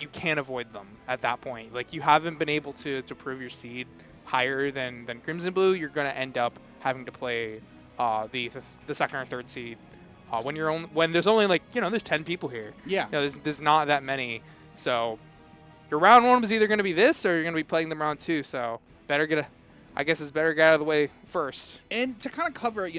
you can't avoid them at that point. Like, you haven't been able to prove your seed higher than Crimson Blue. You're going to end up having to play the second or third seed when there's only, like, there's 10 people here. Yeah. There's not that many. So your round one was either going to be this or you're going to be playing them round two. So I guess it's better to get out of the way first. And to kind of cover,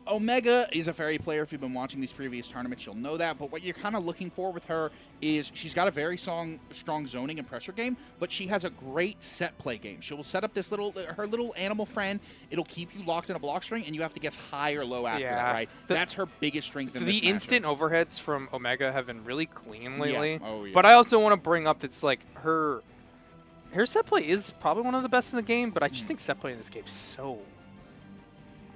Omega is a Ferry player. If you've been watching these previous tournaments, you'll know that. But what you're kind of looking for with her is she's got a very strong zoning and pressure game, but she has a great set play game. She will set up her little animal friend. It'll keep you locked in a block string, and you have to guess high or low after that, right? That's her biggest strength in this The instant overheads from Omega have been really clean lately. Yeah. Oh, yeah. But I also want to bring up that's like her set play is probably one of the best in the game, but I just think set play in this game is so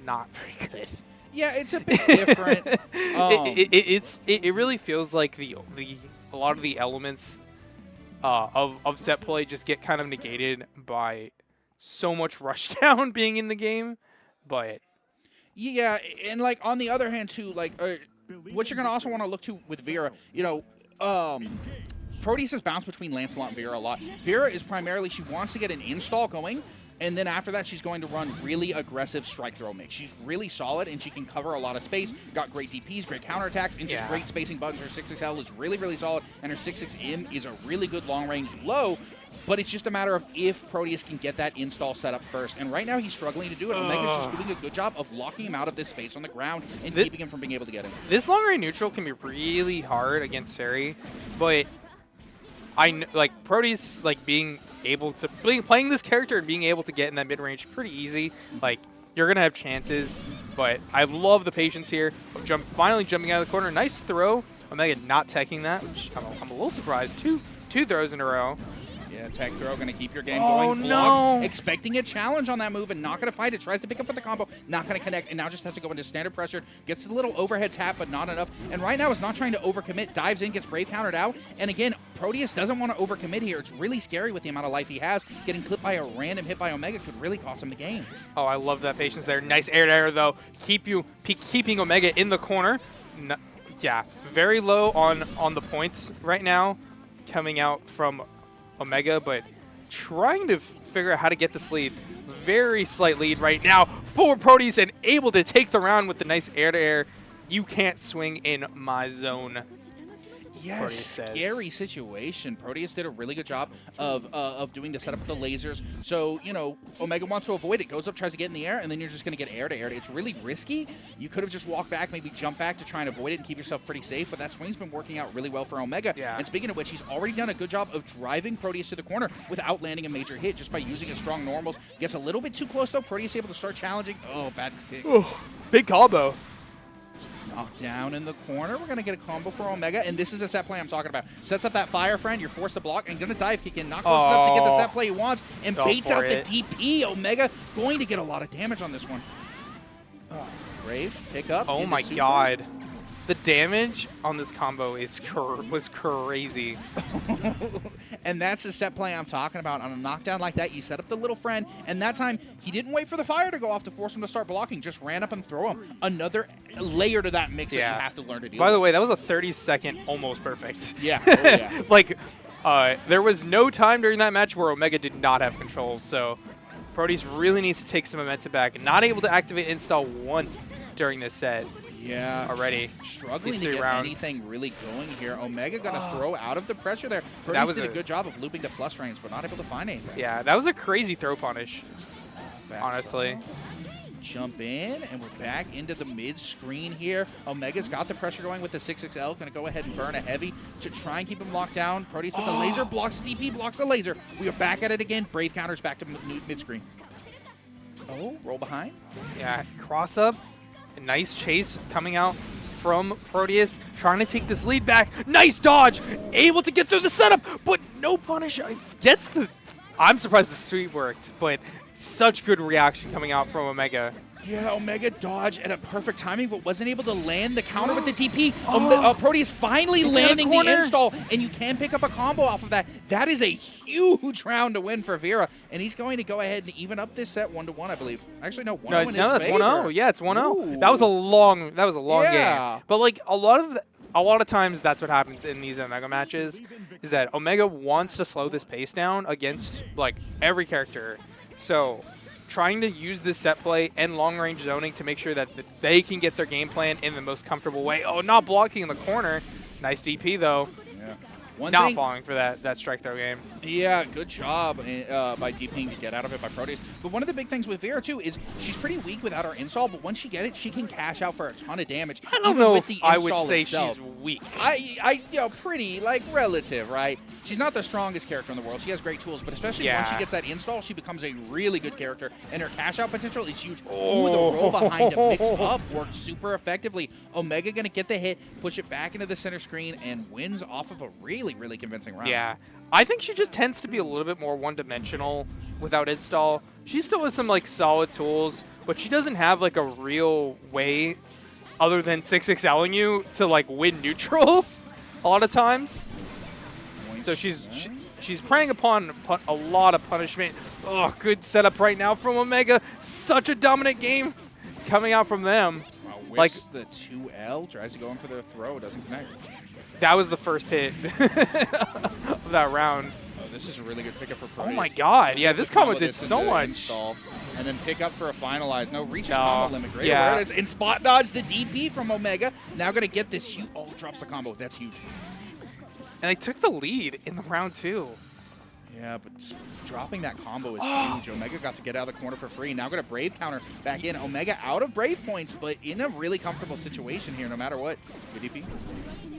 not very good. Yeah, it's a bit different. It really feels like a lot of the elements of set play just get kind of negated by so much rush down being in the game. But yeah, and like on the other hand too, like what you're gonna also want to look to with Vira, Proteus has bounced between Lancelot and Vira a lot. Vira is primarily, she wants to get an install going, and then after that, she's going to run really aggressive strike throw mix. She's really solid, and she can cover a lot of space. Got great DPs, great counterattacks, and just great spacing buttons. Her 6XL is really, really solid, and her 6XM is a really good long-range low, but it's just a matter of if Proteus can get that install set up first. And right now, he's struggling to do it. Omega's just doing a good job of locking him out of this space on the ground and keeping him from being able to get him. This long-range neutral can be really hard against Ferry, but Proteus, being able to playing this character and being able to get in that mid-range pretty easy. Like, you're gonna have chances, but I love the patience here. Finally jumping out of the corner, nice throw. Omega not teching that, which I'm a little surprised. Two throws in a row. Yeah, tech throw going to keep your game going. Blocks, expecting a challenge on that move and not going to fight it. Tries to pick up for the combo, not going to connect, and now just has to go into standard pressure. Gets the little overhead tap, but not enough. And right now is not trying to overcommit. Dives in, gets Brave countered out. And again, Proteus doesn't want to overcommit here. It's really scary with the amount of life he has. Getting clipped by a random hit by Omega could really cost him the game. Oh, I love that patience there. Nice air to air, though. Keeping Omega in the corner. No, yeah, very low on the points right now coming out from Omega, but trying to figure out how to get this lead. Very slight lead right now for Proteus and able to take the round with the nice air-to-air. You can't swing in my zone. Yes, scary situation. Proteus did a really good job of doing the setup with the lasers. So, Omega wants to avoid it. Goes up, tries to get in the air, and then you're just going to get air to air. It's really risky. You could have just walked back, maybe jump back to try and avoid it and keep yourself pretty safe, but that swing's been working out really well for Omega. Yeah. And speaking of which, he's already done a good job of driving Proteus to the corner without landing a major hit, just by using his strong normals. Gets a little bit too close, though. Proteus able to start challenging. Oh, bad kick. Oh, big combo. Knocked down in the corner. We're going to get a combo for Omega, and this is the set play I'm talking about. Sets up that fire friend. You're forced to block and going to dive kick in. Not close enough to get the set play he wants, and baits out the DP. Omega going to get a lot of damage on this one. Oh, Brave, pick up. Oh my god. The damage on this combo was crazy. And that's the set play I'm talking about. On a knockdown like that, you set up the little friend, and that time he didn't wait for the fire to go off to force him to start blocking. Just ran up and throw him. Another layer to that mix that you have to learn to deal with. By the way, that was a 30-second almost perfect. Yeah. Oh, yeah. There was no time during that match where Omega did not have control, so Proteus really needs to take some momentum back. Not able to activate install once during this set. Yeah, already struggling to get anything really going here. Omega going to throw out of the pressure there. Proteus did a good job of looping the plus frames, but not able to find anything. Yeah, that was a crazy throw punish, honestly. Jump in, and we're back into the mid-screen here. Omega's got the pressure going with the 6XL. Going to go ahead and burn a heavy to try and keep him locked down. Proteus with the laser, blocks the DP, blocks the laser. We are back at it again. Brave counters back to mid-screen. Oh, roll behind. Yeah, cross up. A nice chase coming out from Proteus, trying to take this lead back. Nice dodge, able to get through the setup, but no punish. I'm surprised the sweep worked, but such good reaction coming out from Omega. Yeah, Omega dodged at a perfect timing, but wasn't able to land the counter with the DP. Proteus finally landing the install, and you can pick up a combo off of that. That is a huge round to win for Vira, and he's going to go ahead and even up this set 1-1, I believe. Actually, no, 1-0 in his that's favor. 1-0. Yeah, it's 1-0. That was a long game. But like a lot of a lot of times that's what happens in these Omega matches, is that Omega wants to slow this pace down against like every character. So trying to use this set play and long range zoning to make sure that they can get their game plan in the most comfortable way. Oh, not blocking in the corner. Nice DP though. Yeah. Not falling for that strike throw game. Yeah, good job by DPing to get out of it by Proteus. But one of the big things with Vira, too, is she's pretty weak without her install, but once she gets it, she can cash out for a ton of damage. I don't know if I would say she's weak. Pretty, like, relative, right? She's not the strongest character in the world. She has great tools, but especially once she gets that install, she becomes a really good character, and her cash out potential is huge. Ooh, the roll behind to mix up worked super effectively. Omega going to get the hit, push it back into the center screen, and wins off of a really, really convincing round. Yeah. I think she just tends to be a little bit more one-dimensional without install. She still has some like solid tools, but she doesn't have like a real way other than 6XLing you to like win neutral a lot of times. So she's preying upon a lot of punishment. Oh, good setup right now from Omega. Such a dominant game coming out from them. Like the 2L tries to go in for the throw, doesn't connect. That was the first hit of that round. Oh, this is a really good pickup for Proteus. Oh my god, yeah, this combo did so much. Install, and then pick up for a finalize. No, reaches combo limit. Great yeah. awareness. And spot dodge the DP from Omega. Now going to get this huge. Oh, drops the combo. That's huge. And they took the lead in the round 2. Yeah, but dropping that combo is huge. Omega got to get out of the corner for free. Now going to Brave counter back in. Omega out of Brave points, but in a really comfortable situation here no matter what. Good DP.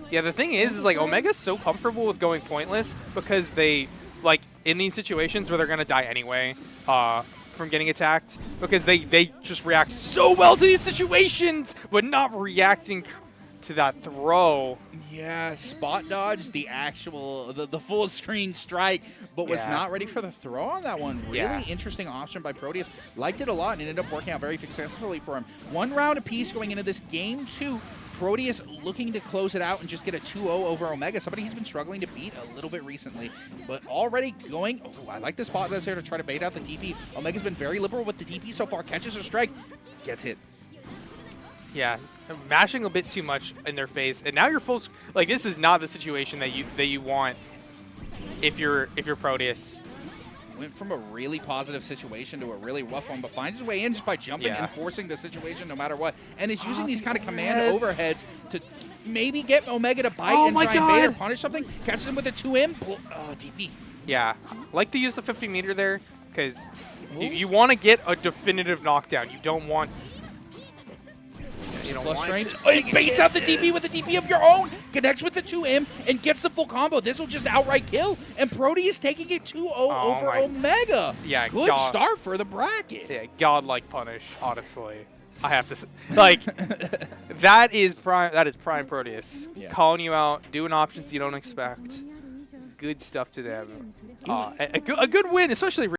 Yeah, the thing is like Omega's so comfortable with going pointless because they, like, in these situations where they're going to die anyway from getting attacked, because they just react so well to these situations, but not reacting to that throw. Yeah, spot dodge the actual, the full screen strike, but was not ready for the throw on that one. Really interesting option by Proteus. Liked it a lot and ended up working out very successfully for him. 1 round apiece going into this game 2. Proteus looking to close it out and just get a 2-0 over Omega, somebody he's been struggling to beat a little bit recently, but already going. Oh, I like the spot that's there to try to bait out the DP. Omega's been very liberal with the DP so far, catches a strike, gets hit. Yeah, mashing a bit too much in their face, and now you're full. Like, this is not the situation that you want if you're Proteus. Went from a really positive situation to a really rough one, but finds his way in just by jumping and forcing the situation no matter what. And is using these kind of command overheads to maybe get Omega to bite and try and bait or punish something. Catches him with a 2M. DP. Yeah, like the use of 50 meter there, because you want to get a definitive knockdown. You don't want. You don't want it baits out the DP with the DP of your own, connects with the 2M, and gets the full combo. This will just outright kill, and Proteus taking it 2-0 over Omega. Yeah, good start for the bracket. Yeah, godlike punish, honestly. I have to say, like, that is prime Proteus. Calling you out, doing options you don't expect. Good stuff to them. A good win, especially